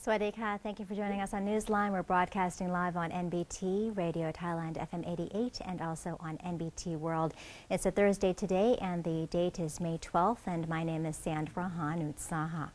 Sawasdee ka. Thank you for joining us on Newsline. We're broadcasting live on NBT Radio Thailand FM 88 and also on NBT World. It's a Thursday today and the date is May 12th and my name is Sandra Hanutsaha.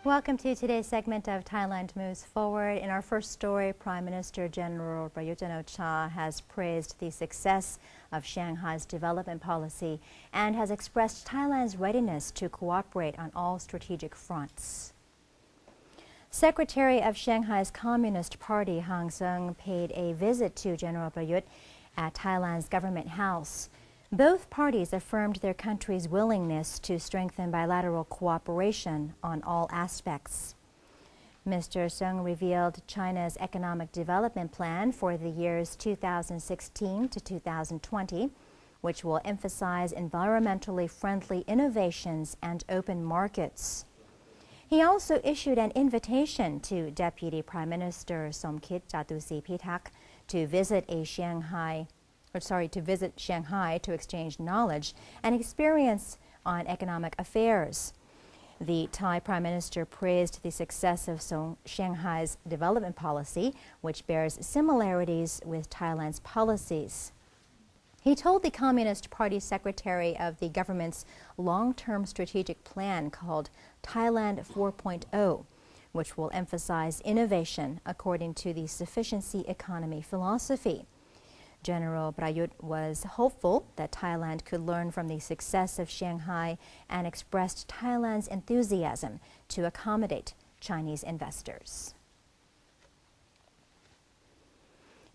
Welcome to today's segment of Thailand Moves Forward. In our first story, Prime Minister General Prayut Chan-o-cha has praised the success of Shanghai's development policy and has expressed Thailand's readiness to cooperate on all strategic fronts. Secretary of Shanghai's Communist Party Hang Seng paid a visit to General Prayut at Thailand's government house. Both parties affirmed their country's willingness to strengthen bilateral cooperation on all aspects. Mr. Seng revealed China's economic development plan for the years 2016 to 2020, which will emphasize environmentally friendly innovations and open markets. He also issued an invitation to Deputy Prime Minister Somkit Jatusipitak to visit Shanghai to exchange knowledge and experience on economic affairs. The Thai Prime Minister praised the success of Shanghai's development policy, which bears similarities with Thailand's policies. He told the Communist Party secretary of the government's long-term strategic plan called Thailand 4.0, which will emphasize innovation according to the sufficiency economy philosophy. General Prayut was hopeful that Thailand could learn from the success of Shanghai and expressed Thailand's enthusiasm to accommodate Chinese investors.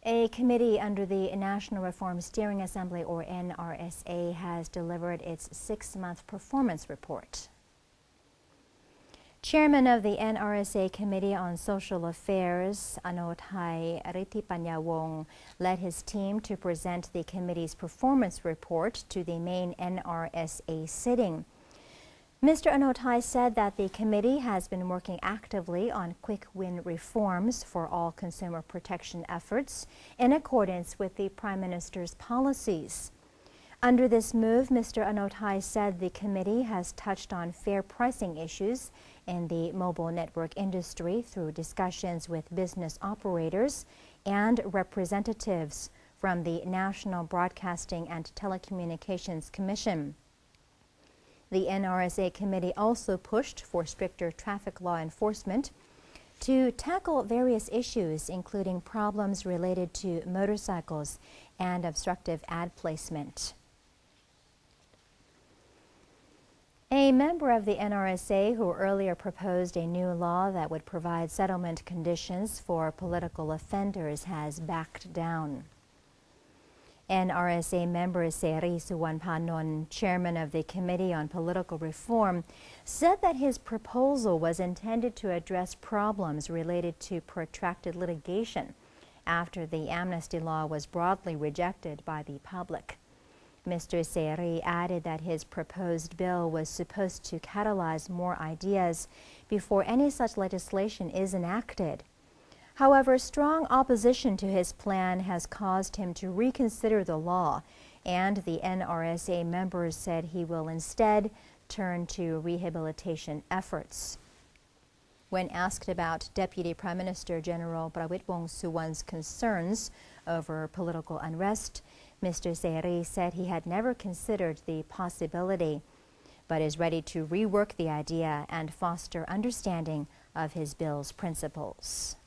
A committee under the National Reform Steering Assembly, or NRSA, has delivered its 6-month performance report. Chairman of the NRSA Committee on Social Affairs, Anothai Ritipanyawong, led his team to present the committee's performance report to the main NRSA sitting. Mr. Anothai said that the committee has been working actively on quick-win reforms for all consumer protection efforts in accordance with the Prime Minister's policies. Under this move, Mr. Anothai said the committee has touched on fair pricing issues in the mobile network industry through discussions with business operators and representatives from the National Broadcasting and Telecommunications Commission. The NRSA committee also pushed for stricter traffic law enforcement to tackle various issues, including problems related to motorcycles and obstructive ad placement. A member of the NRSA who earlier proposed a new law that would provide settlement conditions for political offenders has backed down. NRSA member Seri Suwanpanon, chairman of the Committee on Political Reform, said that his proposal was intended to address problems related to protracted litigation after the amnesty law was broadly rejected by the public. Mr. Seri added that his proposed bill was supposed to catalyze more ideas before any such legislation is enacted. However, strong opposition to his plan has caused him to reconsider the law, and the NRSA members said he will instead turn to rehabilitation efforts. When asked about Deputy Prime Minister General Prawit Wongsuwan's concerns over political unrest, Mr. Seri said he had never considered the possibility, but is ready to rework the idea and foster understanding of his bill's principles.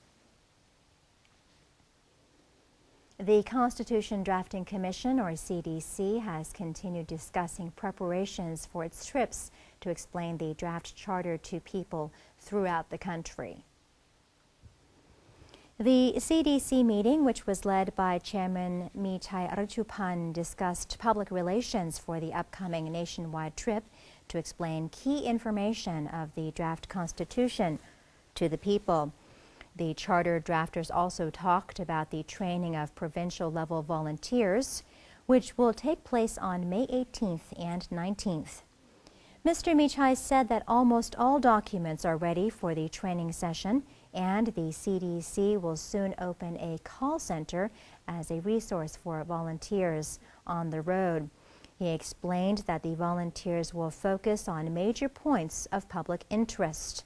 The Constitution Drafting Commission, or CDC, has continued discussing preparations for its trips to explain the draft charter to people throughout the country. The CDC meeting, which was led by Chairman Michai Archupan, discussed public relations for the upcoming nationwide trip to explain key information of the draft constitution to the people. The charter drafters also talked about the training of provincial-level volunteers, which will take place on May 18th and 19th. Mr. Michai said that almost all documents are ready for the training session, and the CDC will soon open a call center as a resource for volunteers on the road. He explained that the volunteers will focus on major points of public interest.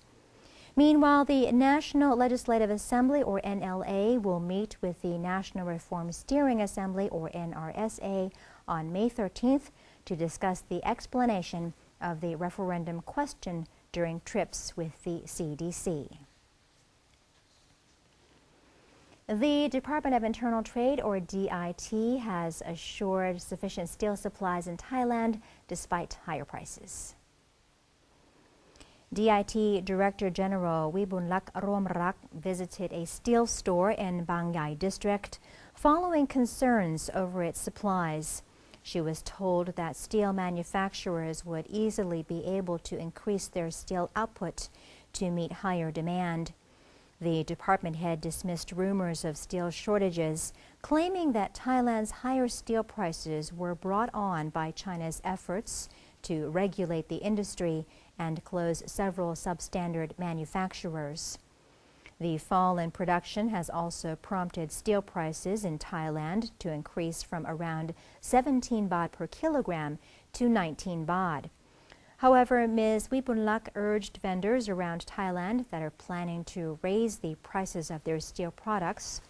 Meanwhile, the National Legislative Assembly, or NLA, will meet with the National Reform Steering Assembly, or NRSA, on May 13th to discuss the explanation of the referendum question during trips with the CDC. The Department of Internal Trade, or DIT, has assured sufficient steel supplies in Thailand despite higher prices. DIT Director General Wibunlak Romrak visited a steel store in Bang Yai district following concerns over its supplies. She was told that steel manufacturers would easily be able to increase their steel output to meet higher demand. The department head dismissed rumors of steel shortages, claiming that Thailand's higher steel prices were brought on by China's efforts to regulate the industry and close several substandard manufacturers. The fall in production has also prompted steel prices in Thailand to increase from around 17 baht per kilogram to 19 baht. However, Ms. Wibunlak urged vendors around Thailand that are planning to raise the prices of their steel products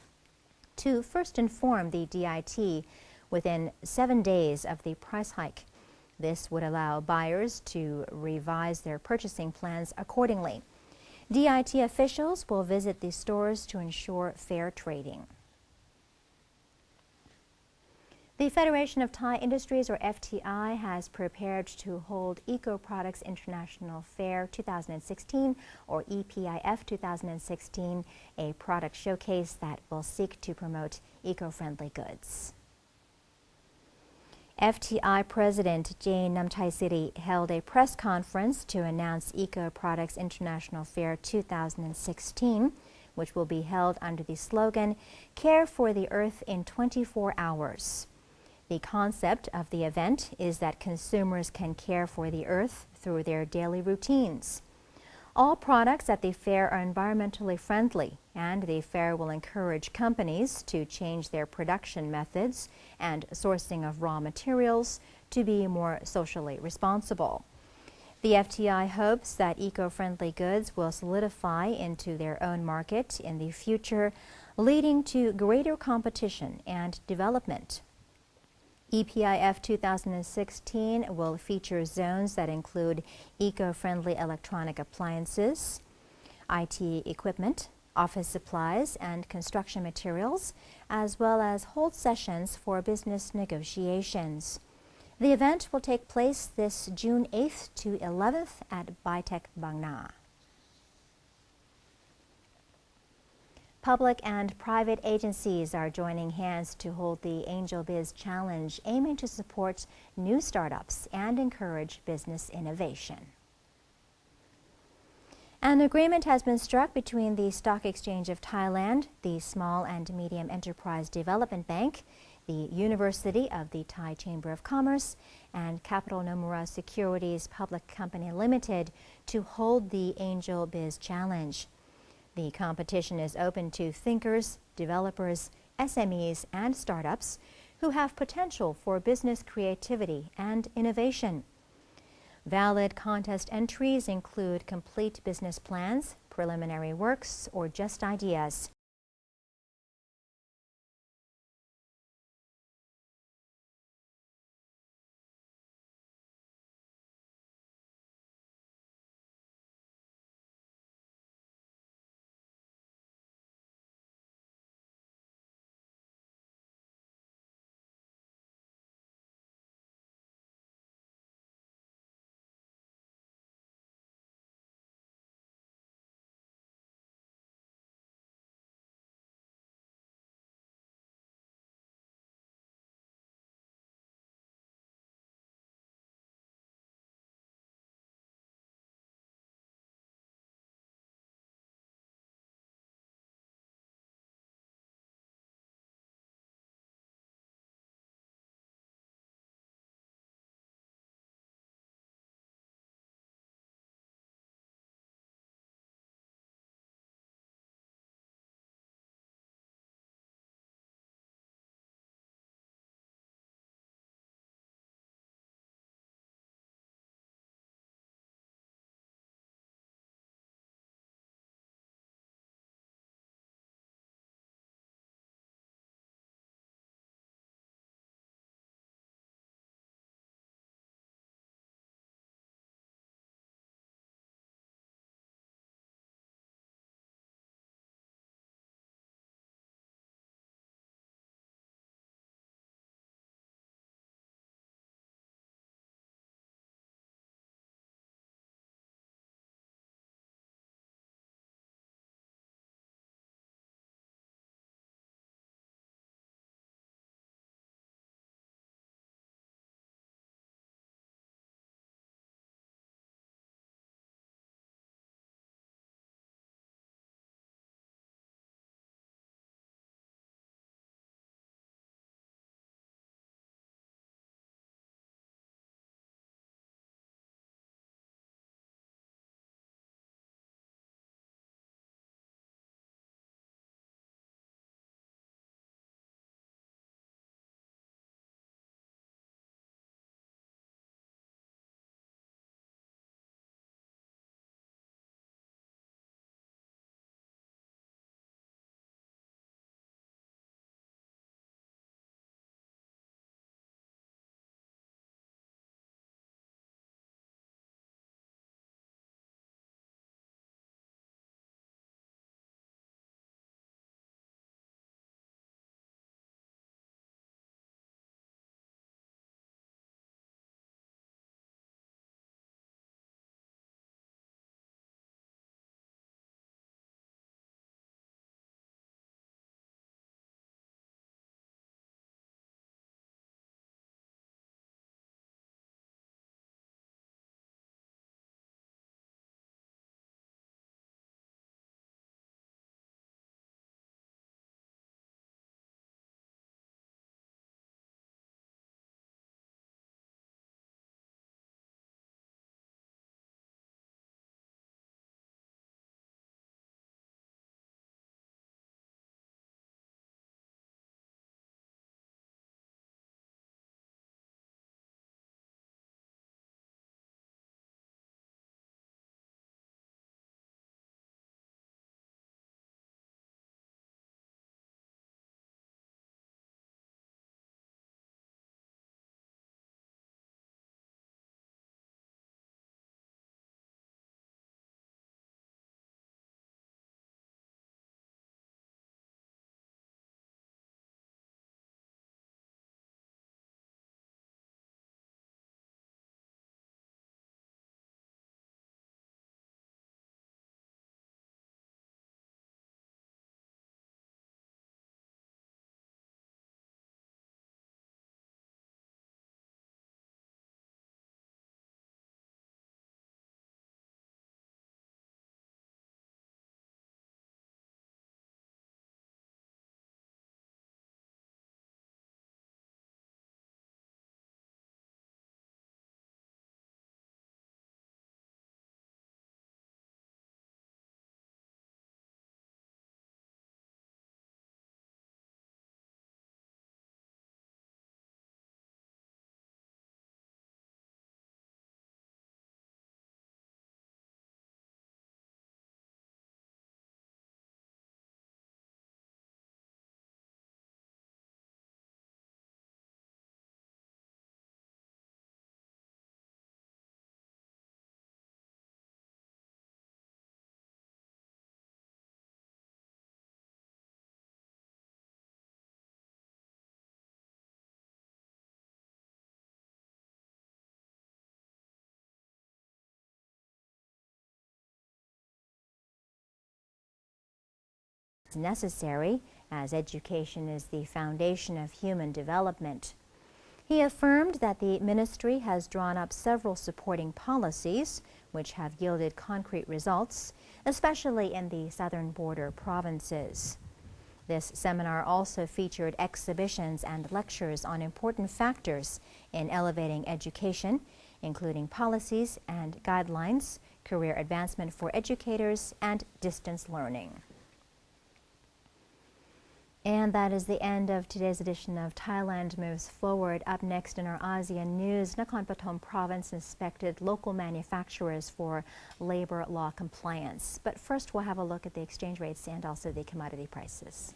to first inform the DIT within 7 days of the price hike. This would allow buyers to revise their purchasing plans accordingly. DIT officials will visit the stores to ensure fair trading. The Federation of Thai Industries, or FTI, has prepared to hold Eco Products International Fair 2016, or EPIF 2016, a product showcase that will seek to promote eco-friendly goods. FTI President Jane Namthai held a press conference to announce Eco Products International Fair 2016, which will be held under the slogan, "Care for the Earth in 24 Hours." The concept of the event is that consumers can care for the earth through their daily routines. All products at the fair are environmentally friendly, and the fair will encourage companies to change their production methods and sourcing of raw materials to be more socially responsible. The FTI hopes that eco-friendly goods will solidify into their own market in the future, leading to greater competition and development. EPIF 2016 will feature zones that include eco-friendly electronic appliances, IT equipment, office supplies, and construction materials, as well as hold sessions for business negotiations. The event will take place this June 8th to 11th at Bitech Bang Na. Public and private agencies are joining hands to hold the Angel Biz Challenge, aiming to support new startups and encourage business innovation. An agreement has been struck between the Stock Exchange of Thailand, the Small and Medium Enterprise Development Bank, the University of the Thai Chamber of Commerce, and Capital Nomura Securities Public Company Limited to hold the Angel Biz Challenge. The competition is open to thinkers, developers, SMEs, and startups who have potential for business creativity and innovation. Valid contest entries include complete business plans, preliminary works, or just ideas. is necessary, as education is the foundation of human development. He affirmed that the ministry has drawn up several supporting policies which have yielded concrete results, especially in the southern border provinces. This seminar also featured exhibitions and lectures on important factors in elevating education, including policies and guidelines, career advancement for educators, and distance learning. And that is the end of today's edition of Thailand Moves Forward. Up next in our ASEAN news, Nakhon Pathom province inspected local manufacturers for labor law compliance. But first, we'll have a look at the exchange rates and also the commodity prices.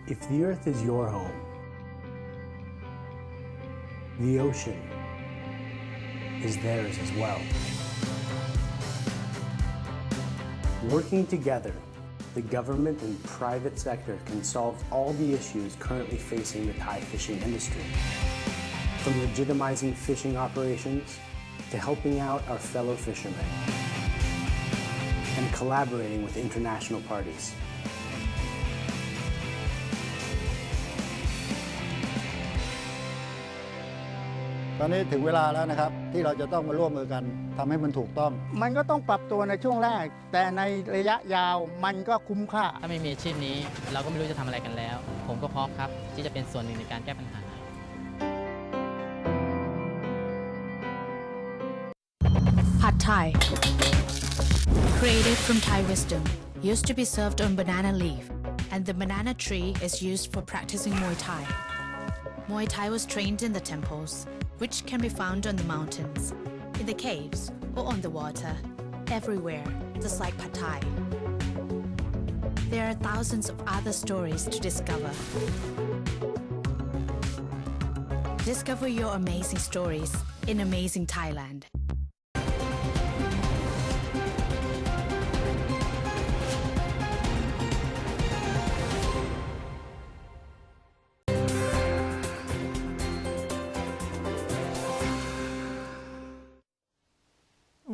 If the earth is your home, the ocean is theirs as well. Working together, the government and private sector can solve all the issues currently facing the Thai fishing industry. From legitimizing fishing operations to helping out our fellow fishermen and collaborating with international parties. Now ตอนนี้ถึงเวลาแล้วนะครับที่เราจะต้องมาร่วมมือกันทำให้มันถูกต้องมันก็ต้องปรับตัวในช่วงแรกแต่ในระยะยาวมันก็คุ้มค่าถ้าไม่มีอาชีพนี้เราก็ไม่รู้จะทำอะไรกันแล้วผมก็พร้อมครับที่จะเป็นส่วนหนึ่งในการแก้ปัญหา Pad Thai, created from Thai wisdom, used to be served on banana leaf, and the banana tree is used for practicing Muay Thai. Muay Thai was trained in the temples, which can be found on the mountains, in the caves, or on the water, everywhere, just like Pad Thai. There are thousands of other stories to discover. Discover your amazing stories in amazing Thailand.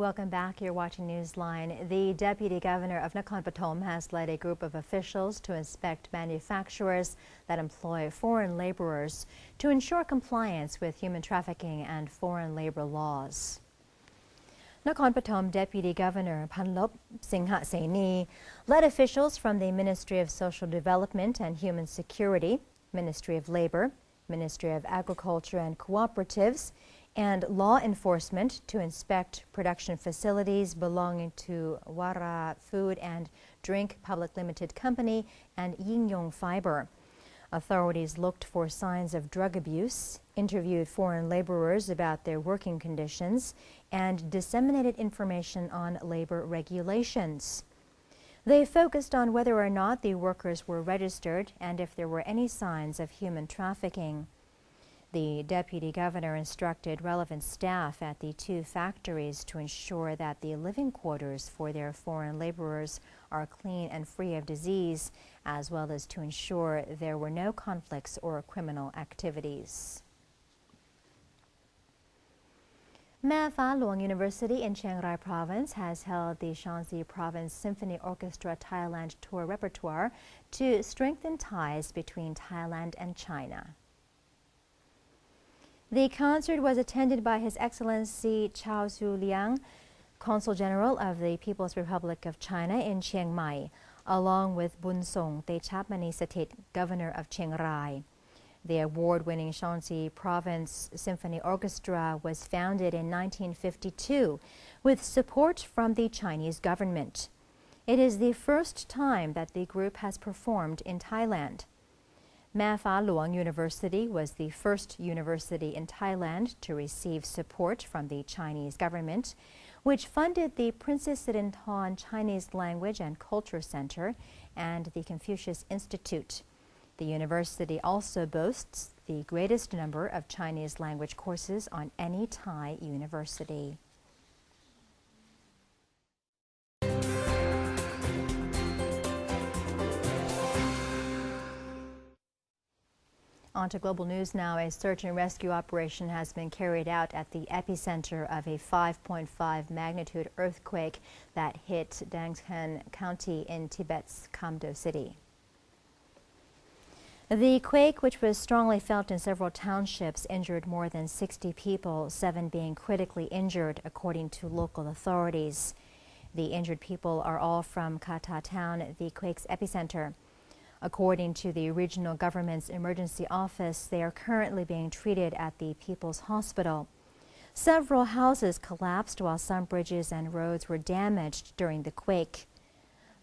Welcome back. You're watching Newsline. The Deputy Governor of Nakhon Pathom has led a group of officials to inspect manufacturers that employ foreign laborers to ensure compliance with human trafficking and foreign labor laws. Nakhon Pathom Deputy Governor Panlop Singha Seni led officials from the Ministry of Social Development and Human Security, Ministry of Labor, Ministry of Agriculture and Cooperatives, and law enforcement to inspect production facilities belonging to Wara Food and Drink Public Limited Company and Yingyong Fiber. Authorities looked for signs of drug abuse, interviewed foreign laborers about their working conditions, and disseminated information on labor regulations. They focused on whether or not the workers were registered and if there were any signs of human trafficking. The Deputy Governor instructed relevant staff at the two factories to ensure that the living quarters for their foreign laborers are clean and free of disease, as well as to ensure there were no conflicts or criminal activities. Mae Fa Luang University in Chiang Rai Province has held the Shanxi Province Symphony Orchestra Thailand Tour repertoire to strengthen ties between Thailand and China. The concert was attended by His Excellency Chao Su-liang, Consul General of the People's Republic of China in Chiang Mai, along with Bunsong Techapmani Satit, Governor of Chiang Rai. The award-winning Shanxi Province Symphony Orchestra was founded in 1952 with support from the Chinese government. It is the first time that the group has performed in Thailand. Ma Fa Luang University was the first university in Thailand to receive support from the Chinese government, which funded the Princess Sirinthorn Chinese Language and Culture Center and the Confucius Institute. The university also boasts the greatest number of Chinese language courses on any Thai university. On to global news now. A search and rescue operation has been carried out at the epicenter of a 5.5 magnitude earthquake that hit Dangsan County in Tibet's Kamdo City. The quake, which was strongly felt in several townships, injured more than 60 people, 7 being critically injured, according to local authorities. The injured people are all from Kata town, the quake's epicenter. According to the regional government's emergency office, they are currently being treated at the People's Hospital. Several houses collapsed while some bridges and roads were damaged during the quake.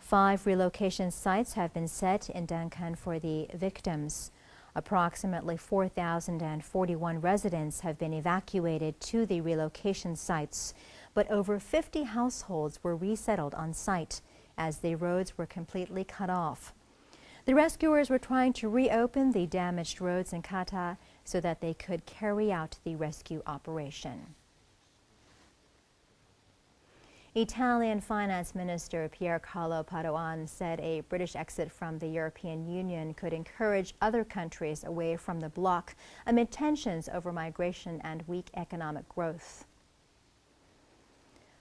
5 relocation sites have been set in Dankan for the victims. Approximately 4,041 residents have been evacuated to the relocation sites, but over 50 households were resettled on site as the roads were completely cut off. The rescuers were trying to reopen the damaged roads in Kata so that they could carry out the rescue operation. Italian Finance Minister Pier Carlo Padoan said a British exit from the European Union could encourage other countries away from the bloc amid tensions over migration and weak economic growth.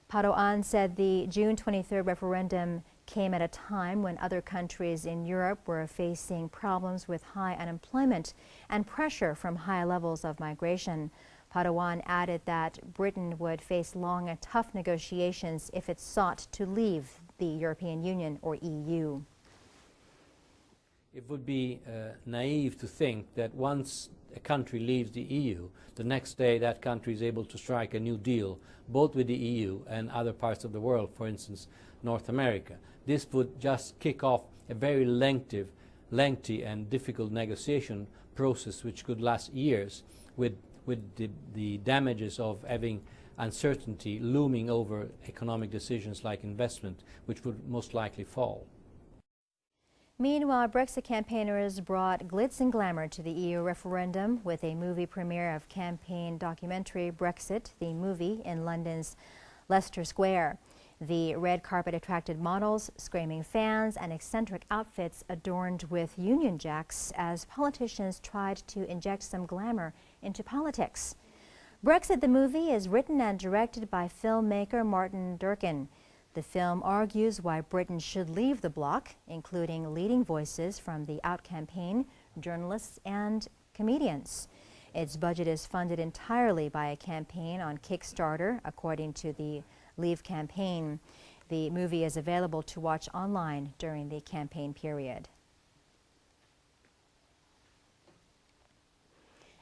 Padoan said the June 23rd referendum came at a time when other countries in Europe were facing problems with high unemployment and pressure from high levels of migration. Padoan added that Britain would face long and tough negotiations if it sought to leave the European Union or EU. It would be naive to think that once a country leaves the EU, the next day that country is able to strike a new deal, both with the EU and other parts of the world, for instance, North America. This would just kick off a very lengthy and difficult negotiation process which could last years with the damages of having uncertainty looming over economic decisions like investment, which would most likely fall. Meanwhile, Brexit campaigners brought glitz and glamour to the EU referendum with a movie premiere of campaign documentary Brexit, the movie, in London's Leicester Square. The red carpet attracted models, screaming fans, and eccentric outfits adorned with Union Jacks as politicians tried to inject some glamour into politics. Brexit the movie is written and directed by filmmaker Martin Durkin. The film argues why Britain should leave the bloc, including leading voices from the Out campaign, journalists, and comedians. Its budget is funded entirely by a campaign on Kickstarter, according to the Leave campaign. The movie is available to watch online during the campaign period.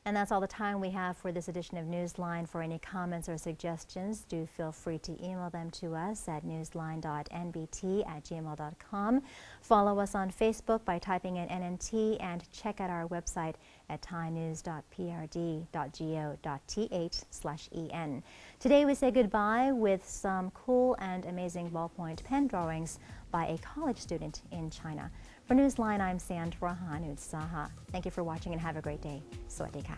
And that's all the time we have for this edition of Newsline. For any comments or suggestions, do feel free to email them to us at newsline.nbt@gmail.com. Follow us on Facebook by typing in NNT and check out our website at thainews.prd.go.th/en. Today we say goodbye with some cool and amazing ballpoint pen drawings by a college student in China. For Newsline, I'm Sandra Hanusaha. Thank you for watching and have a great day. Sawadee ka.